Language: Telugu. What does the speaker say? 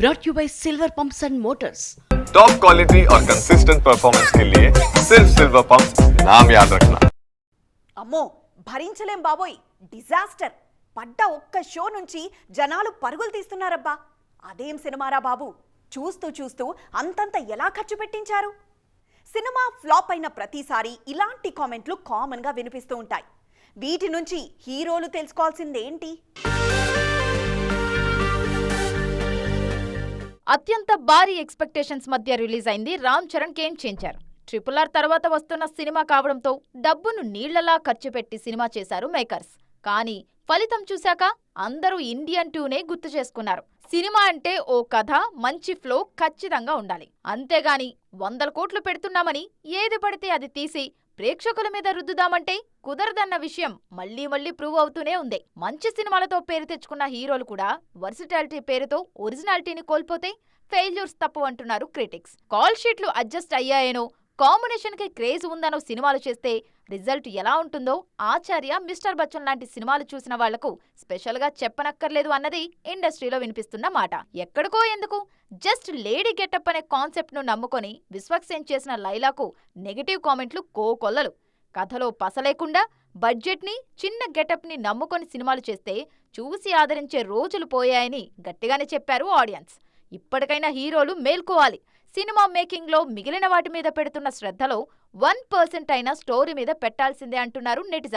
brought you by Silver Pumps and Motors. Top quality और कंसिस्टेंट परफॉर्मेंस के लिए सिर्फ सिल्वर पंप्स नाम याद रखना. అమ్మో భరించలేం బాబోయ్, డిజాస్టర్. పడ్డ ఒక్క షో నుంచి జనాలు పరుగులు తీస్తున్నారబ్బా. అదేం సినిమారా బాబు, చూస్తూ చూస్తూ అంతంత ఎలా ఖర్చు పెట్టించారు. సినిమా ఫ్లాప్ అయిన ప్రతిసారి ఇలాంటి కామెంట్లు కామన్గా వినిపిస్తూ ఉంటాయి. వీటి నుంచి హీరోలు తెలుసుకోవాల్సిందేంటి? అత్యంత భారీ ఎక్స్పెక్టేషన్స్ మధ్య రిలీజ్ అయింది Ram Charan game changer. RRR తర్వాత వస్తున్న సినిమా కావడంతో డబ్బును నీళ్లలా ఖర్చు పెట్టి సినిమా చేశారు మేకర్స్. కానీ ఫలితం చూశాక అందరూ ఇండియన్ 2నే గుర్తు చేసుకున్నారు. సినిమా అంటే ఓ కథ, మంచి ఫ్లో ఖచ్చితంగా ఉండాలి. అంతేగాని 100 కోట్లు పెడుతున్నామని ఏది పడితే అది తీసి ప్రేక్షకుల మీద రుద్దుదామంటే కుదరదన్న విషయం మళ్లీ మళ్లీ ప్రూవ్ అవుతూనే ఉంది. మంచి సినిమాలతో పేరు తెచ్చుకున్న హీరోలు కూడా వర్సిటాలిటీ పేరుతో ఒరిజినాలిటీని కోల్పోతే ఫెయిల్యూర్స్ తప్పు అంటున్నారు క్రిటిక్స్. కాల్ షీట్లు అడ్జస్ట్ అయ్యాయనో, కాంబినేషన్ కి క్రేజ్ ఉందనో సినిమాలు చేస్తే రిజల్ట్ ఎలా ఉంటుందో ఆచార్య, మిస్టర్ బచ్చన్ లాంటి సినిమాలు చూసిన వాళ్లకు స్పెషల్ గా చెప్పనక్కర్లేదు అన్నది ఇండస్ట్రీలో వినిపిస్తున్న మాట. ఎక్కడికో ఎందుకు, జస్ట్ లేడీ గెటప్ అనే కాన్సెప్ట్ ను నమ్ముకొని విశ్వక్సేన్ చేసిన లైలాకు నెగటివ్ కామెంట్లు కోకొల్లలు. కథలో పసలేకుండా బడ్జెట్ ని, చిన్న గెటప్ ని నమ్ముకొని సినిమాలు చేస్తే చూసి ఆదరించే రోజులు పోయాయని గట్టిగానే చెప్పారు ఆడియన్స్. ఇప్పటికైనా హీరోలు మేల్కోవాలి. సినిమా మేకింగ్ లో మిగిలిన వాటి మీద పెడుతున్న శ్రద్ధలో 1% అయినా స్టోరీ మీద పెట్టాల్సిందే అంటున్నారు నెటిజన్లు.